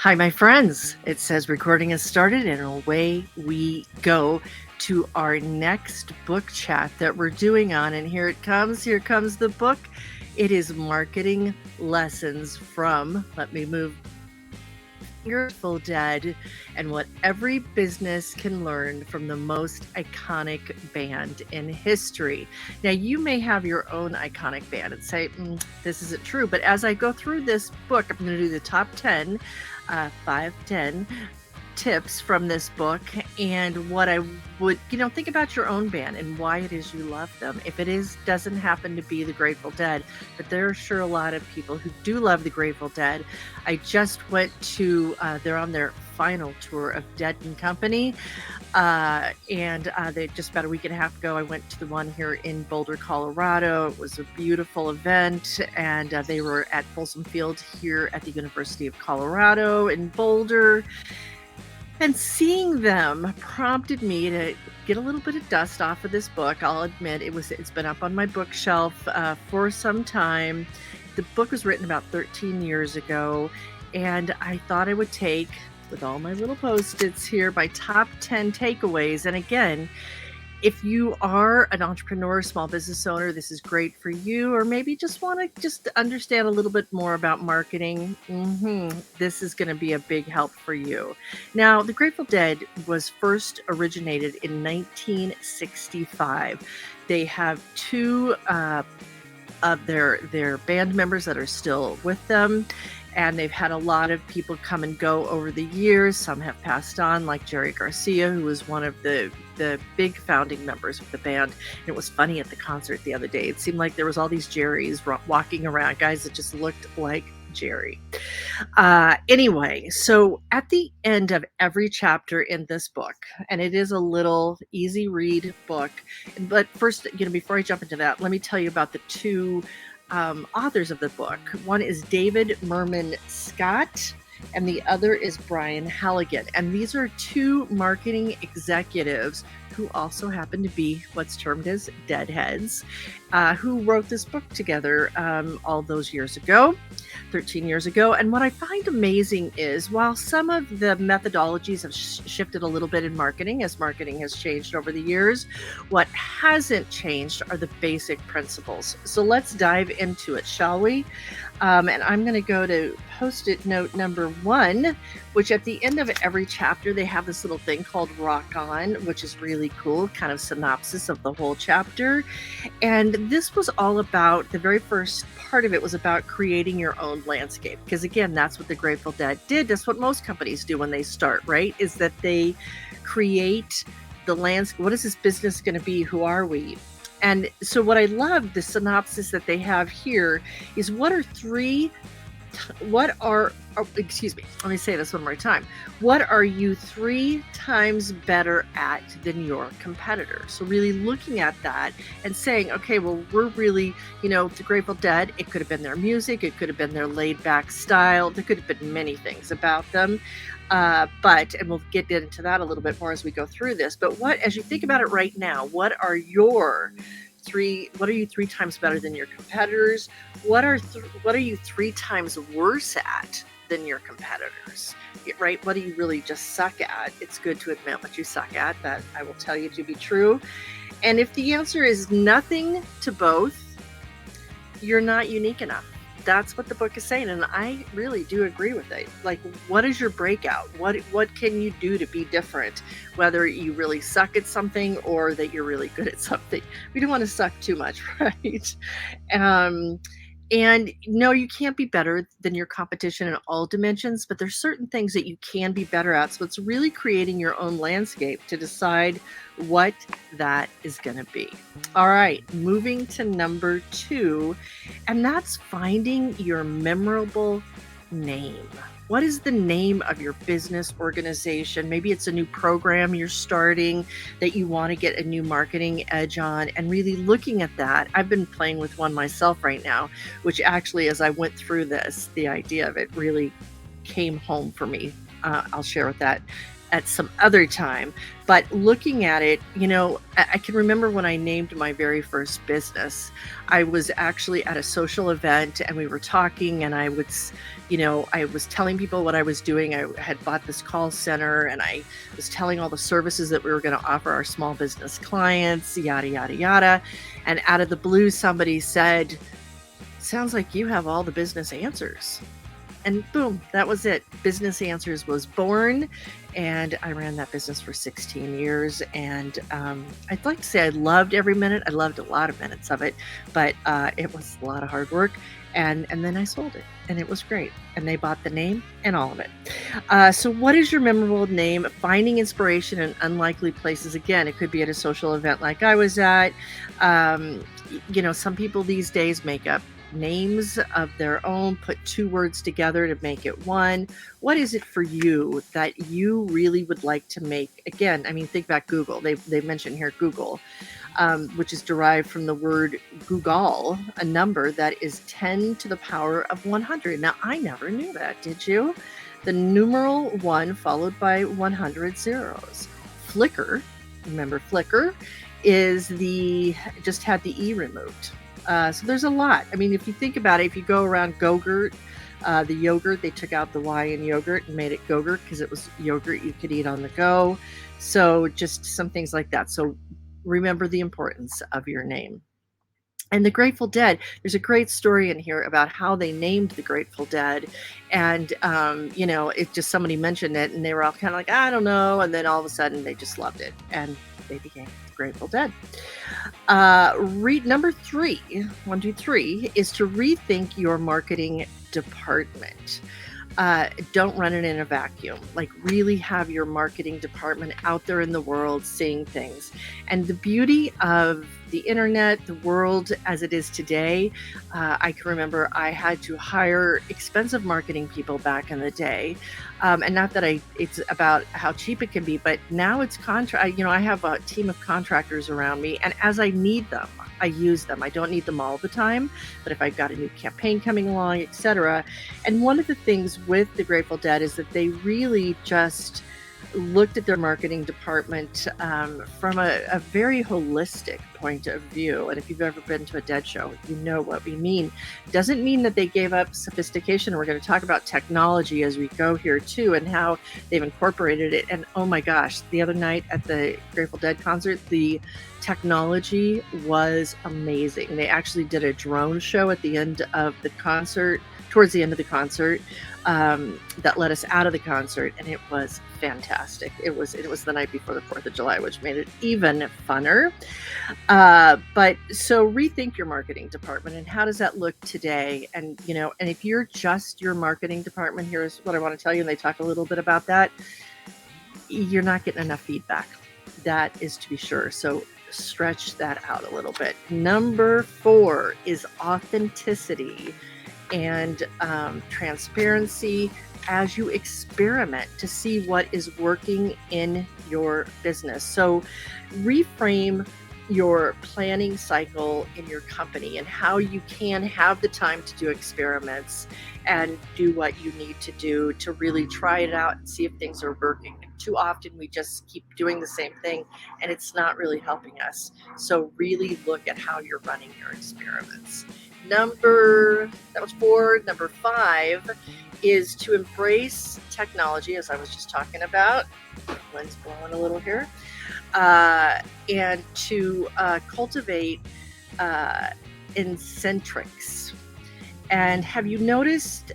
Hi, my friends. It says recording has started, and away we go to our next book chat that we're doing on. And here it comes. Here comes the book. It is Marketing Lessons from, let me move, Grateful Dead, and what every business can learn from the most iconic band in history. Now, you may have your own iconic band and say, this isn't true. But as I go through this book, I'm going to do the top 10, 10 tips from this book, and what I would, think about your own band and why it is you love them. If it doesn't happen to be the Grateful Dead, but there are sure a lot of people who do love the Grateful Dead. I just went to, they're on their final tour of Dead and Company. And they just about a week and a half ago, I went to the one here in Boulder, Colorado. It was a beautiful event, and they were at Folsom Field here at the University of Colorado in Boulder. And seeing them prompted me to get a little bit of dust off of this book. I'll admit it's been up on my bookshelf for some time. The book was written about 13 years ago, and I thought I would take, with all my little Post-its here, my top 10 takeaways. And again, if you are an entrepreneur, small business owner, this is great for you. Or maybe just want to understand a little bit more about marketing. This is going to be a big help for you. Now, the Grateful Dead was first originated in 1965. They have two of their band members that are still with them. And they've had a lot of people come and go over the years. Some have passed on, like Jerry Garcia, who was one of the big founding members of the band. And it was funny at the concert the other day. It seemed like there was all these Jerrys walking around, guys that just looked like Jerry. Anyway, so at the end of every chapter in this book, and it is a little easy read book, but first, before I jump into that, let me tell you about the two authors of the book. One is David Meerman Scott, and the other is Brian Halligan. And these are two marketing executives who also happen to be what's termed as deadheads, who wrote this book together all those years ago, 13 years ago. And what I find amazing is, while some of the methodologies have shifted a little bit in marketing, as marketing has changed over the years, what hasn't changed are the basic principles. So let's dive into it, shall we? And I'm going to go to Post-it note number 1, which at the end of every chapter, they have this little thing called Rock On, which is really cool, kind of synopsis of the whole chapter. And this was all about, the very first part of it was about creating your own landscape. Because again, that's what the Grateful Dead did. That's what most companies do when they start, right? Is that they create the landscape. What is this business going to be? Who are we? And so what I love, the synopsis that they have here, is excuse me, let me say this one more time. What are you 3 times better at than your competitor? So really looking at that and saying, okay, well, we're really, the Grateful Dead, it could have been their music, it could have been their laid back style, there could have been many things about them. And we'll get into that a little bit more as we go through this. But as you think about it right now, what are you 3 times better than your competitors? What are you 3 times worse at than your competitors? Right? What do you really just suck at? It's good to admit what you suck at. That I will tell you to be true. And if the answer is nothing to both, you're not unique enough. That's what the book is saying, and I really do agree with it. Like, what is your breakout? What can you do to be different? Whether you really suck at something or that you're really good at something. We don't want to suck too much, right? And no, you can't be better than your competition in all dimensions, but there's certain things that you can be better at. So it's really creating your own landscape to decide what that is going to be. All right, moving to number 2, and that's finding your memorable name. What is the name of your business organization? Maybe it's a new program you're starting that you want to get a new marketing edge on, and really looking at that. I've been playing with one myself right now, which actually, as I went through this, the idea of it really came home for me. I'll share with that at some other time. But looking at it, I can remember when I named my very first business. I was actually at a social event and we were talking, and I was telling people what I was doing. I had bought this call center and I was telling all the services that we were going to offer our small business clients, yada, yada, yada. And out of the blue, somebody said, "Sounds like you have all the business answers." And boom, that was it. Business Answers was born, and I ran that business for 16 years. And I'd like to say I loved every minute. I loved a lot of minutes of it, but it was a lot of hard work. And then I sold it, and it was great. And they bought the name and all of it. So what is your memorable name? Finding inspiration in unlikely places. Again, it could be at a social event like I was at. Some people these days make up names of their own, put two words together to make it one. What is it for you that you really would like to make? Again, I mean, think about Google. They mention here Google, which is derived from the word Google, a number that is 10 to the power of 100. Now, I never knew that, did you? The numeral 1 followed by 100 zeros. Flickr, remember Flickr, just had the E removed. So there's a lot. I mean, if you think about it, if you go around Go-Gurt, the yogurt, they took out the Y in yogurt and made it Go-Gurt because it was yogurt you could eat on the go. So just some things like that. So remember the importance of your name. And the Grateful Dead, there's a great story in here about how they named the Grateful Dead. And, it just somebody mentioned it and they were all kind of like, I don't know. And then all of a sudden they just loved it and they became the Grateful Dead. Number 3, 1, 2, 3, is to rethink your marketing department. Don't run it in a vacuum. Like, really have your marketing department out there in the world seeing things. And the beauty of the internet, the world as it is today, I can remember I had to hire expensive marketing people back in the day. And not that it's about how cheap it can be, but now it's I have a team of contractors around me, and as I need them, I use them. I don't need them all the time, but if I've got a new campaign coming along, etc. And one of the things with the Grateful Dead is that they really just looked at their marketing department from a very holistic point of view. And if you've ever been to a Dead show, you know what we mean. Doesn't mean that they gave up sophistication. We're going to talk about technology as we go here too, and how they've incorporated it. And oh my gosh, the other night at the Grateful Dead concert, the technology was amazing. They actually did a drone show at the end of the concert, towards the end of the concert, that led us out of the concert, and it was fantastic. It was the night before the 4th of July, which made it even funner. But so rethink your marketing department, and how does that look today? And and if you're just your marketing department, here's what I want to tell you, and they talk a little bit about that. You're not getting enough feedback. That is to be sure. So stretch that out a little bit. Number 4 is authenticity and transparency as you experiment to see what is working in your business. So reframe your planning cycle in your company and how you can have the time to do experiments and do what you need to do to really try it out and see if things are working. Too often we just keep doing the same thing and it's not really helping us. So really look at how you're running your experiments. That was 4. Number 5 is to embrace technology, as I was just talking about. Wind's blowing a little here. And to cultivate eccentrics. And have you noticed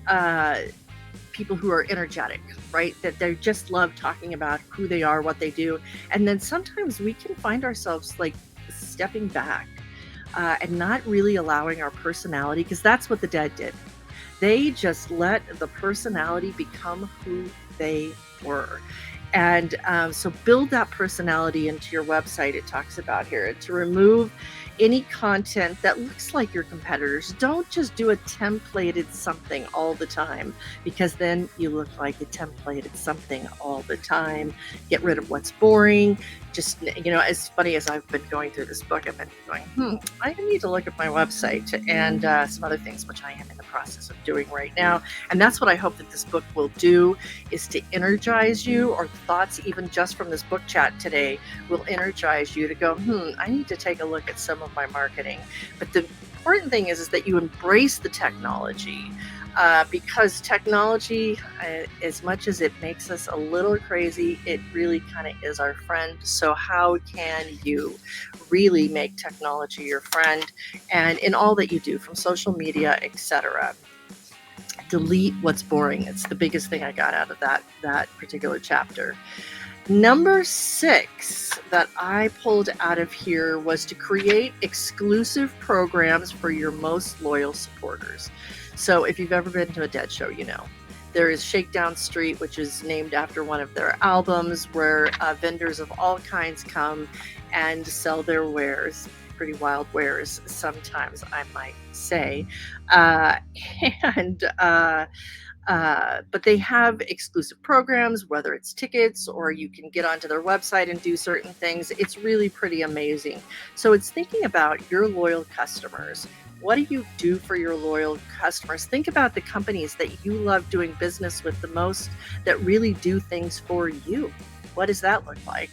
people who are energetic, right? That they just love talking about who they are, what they do. And then sometimes we can find ourselves like stepping back and not really allowing our personality, because that's what the Dead did. They just let the personality become who they were. And so build that personality into your website, it talks about here, to remove any content that looks like your competitors. Don't just do a templated something all the time, because then you look like a templated something all the time. Get rid of what's boring. just, as funny as I've been going through this book, I've been going, I need to look at my website and some other things, which I am in the process of doing right now. And that's what I hope that this book will do, is to energize you, or thoughts even just from this book chat today will energize you to go, I need to take a look at some of my marketing. But the important thing is that you embrace the technology. Because technology, as much as it makes us a little crazy, it really kind of is our friend. So how can you really make technology your friend? And in all that you do, from social media, etc., delete what's boring. It's the biggest thing I got out of that particular chapter. Number 6 that I pulled out of here was to create exclusive programs for your most loyal supporters. So if you've ever been to a Dead show, there is Shakedown Street, which is named after one of their albums, where vendors of all kinds come and sell their wares. Pretty wild wares sometimes, I might say. But they have exclusive programs, whether it's tickets or you can get onto their website and do certain things. It's really pretty amazing. So it's thinking about your loyal customers. What do you do for your loyal customers? Think about the companies that you love doing business with the most, that really do things for you. What does that look like?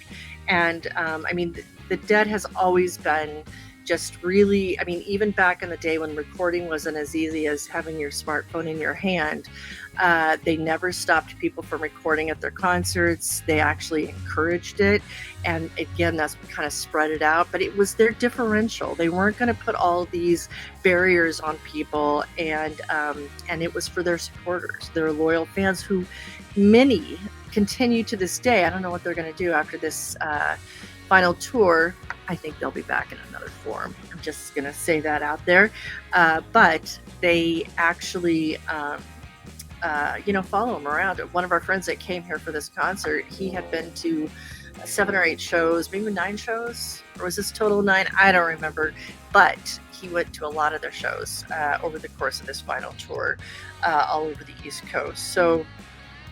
And the Dead has always been just really, even back in the day when recording wasn't as easy as having your smartphone in your hand, they never stopped people from recording at their concerts. They actually encouraged it. And again, that's what kind of spread it out. But it was their differential. They weren't going to put all these barriers on people. And it was for their supporters, their loyal fans, who many continue to this day. I don't know what they're going to do after this final tour. I think they'll be back in another form. I'm just going to say that out there. But they actually, follow him around. One of our friends that came here for this concert, he had been to 7 or 8 shows, maybe 9 shows, or was this total 9? I don't remember. But he went to a lot of their shows over the course of this final tour, all over the East Coast. So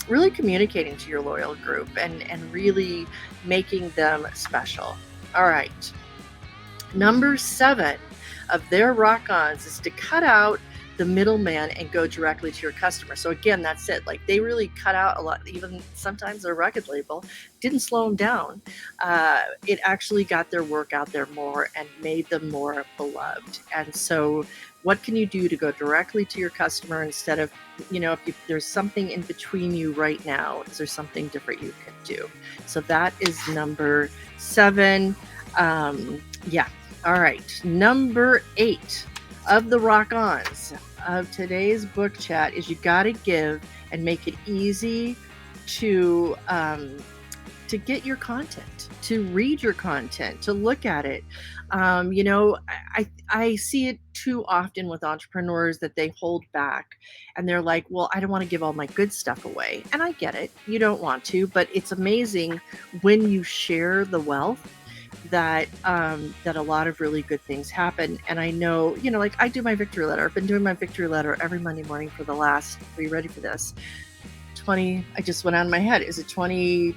really communicating to your loyal group and really making them special. All right. Number 7 of their rock-ons is to cut out the middleman and go directly to your customer. So again, that's it. Like, they really cut out a lot. Even sometimes their record label didn't slow them down. It actually got their work out there more and made them more beloved. And so what can you do to go directly to your customer instead of, if there's something in between you right now, is there something different you can do? So that is number 7. All right. Number 8 of the rock-ons of today's book chat is you got to give and make it easy to get your content, to read your content, to look at it. I see it too often with entrepreneurs that they hold back and they're like, well, I don't want to give all my good stuff away. And I get it. You don't want to, but it's amazing when you share the wealth that a lot of really good things happen. And I know, like, I do my victory letter. I've been doing my victory letter every Monday morning for the last, are you ready for this? I just went out of my head. Is it 23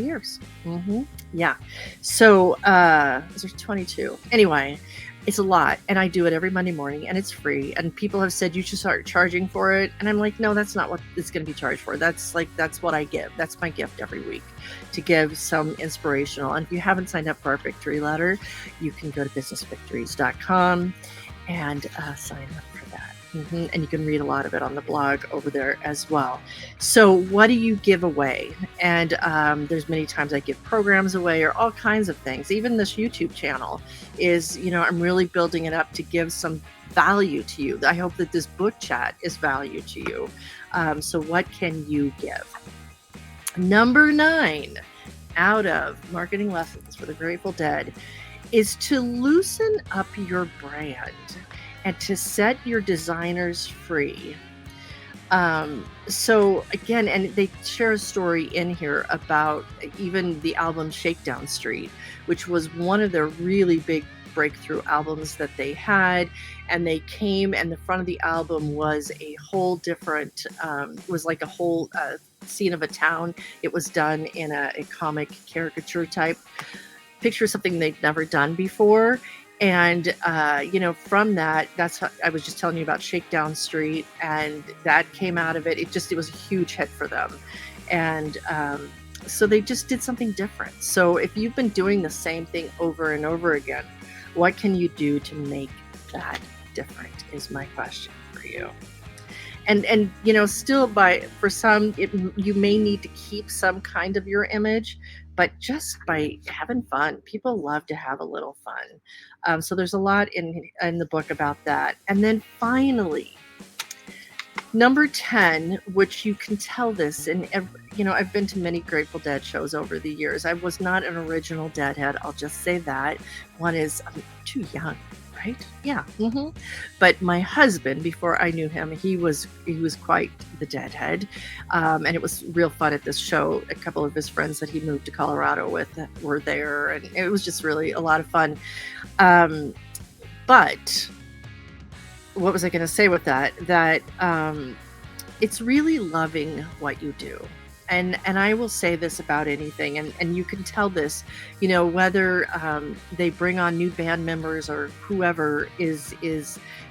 years? Yeah. So, is there 22? Anyway, it's a lot. And I do it every Monday morning and it's free. And people have said you should start charging for it. And I'm like, no, that's not what it's going to be charged for. That's what I give. That's my gift every week, to give some inspirational. And if you haven't signed up for our victory letter, you can go to businessvictories.com and sign up for that. And you can read a lot of it on the blog over there as well. So what do you give away? And there's many times I give programs away or all kinds of things. Even this YouTube channel is, I'm really building it up to give some value to you. I hope that this book chat is value to you. So what can you give? Number 9 out of Marketing Lessons for the Grateful Dead is to loosen up your brand and to set your designers free. So again, and they share a story in here about even the album Shakedown Street, which was one of their really big breakthrough albums that they had. And they came, and the front of the album was a whole different, was like a whole scene of a town. It was done in a comic caricature type picture, something they'd never done before. And from that, that's how I was just telling you about Shakedown Street, and that came out of it. It was a huge hit for them. And so they just did something different. So if you've been doing the same thing over and over again, what can you do to make that different is my question for you. And still, for some, you may need to keep some kind of your image, but just by having fun. People love to have a little fun. So there's a lot in the book about that. And then finally, number 10, which you can tell this in I've been to many Grateful Dead shows over the years. I was not an original Deadhead, I'll just say that. One is, I'm too young, right? Yeah. But my husband, before I knew him, he was quite the Deadhead. And it was real fun at this show. A couple of his friends that he moved to Colorado with were there, and it was just really a lot of fun. But what was I going to say with that? That it's really loving what you do. And I will say this about anything, and you can tell this, whether they bring on new band members or whoever is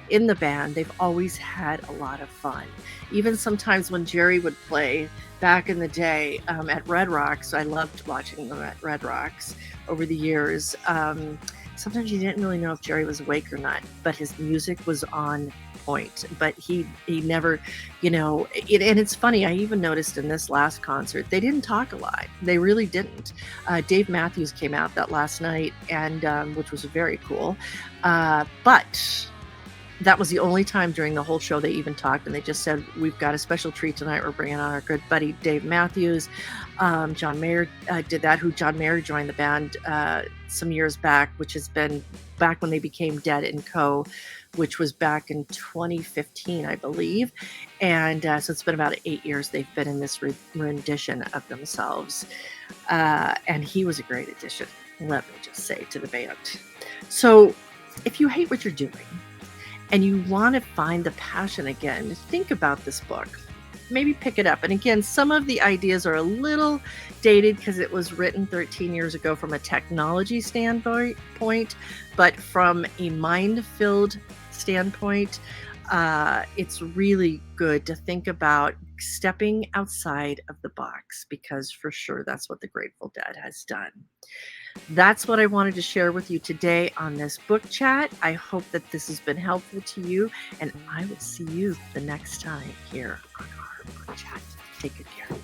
in the band, they've always had a lot of fun. Even sometimes when Jerry would play back in the day at Red Rocks, I loved watching them at Red Rocks over the years. Sometimes you didn't really know if Jerry was awake or not, but his music was on point. But he never, and it's funny, I even noticed in this last concert, they didn't talk a lot. They really didn't. Dave Matthews came out that last night, and which was very cool. But that was the only time during the whole show they even talked, and they just said, we've got a special treat tonight. We're bringing on our good buddy Dave Matthews. John Mayer did that, who John Mayer joined the band some years back, which has been back when they became Dead & Co., which was back in 2015, I believe. And so it's been about 8 years they've been in this rendition of themselves. And he was a great addition, let me just say, to the band. So if you hate what you're doing, and you want to find the passion again, think about this book. Maybe pick it up. And again, some of the ideas are a little dated because it was written 13 years ago from a technology standpoint, but from a mind-filled standpoint, it's really good to think about stepping outside of the box, because for sure that's what the Grateful Dead has done. That's what I wanted to share with you today on this book chat. I hope that this has been helpful to you, and I will see you the next time here on our book chat. Take good care.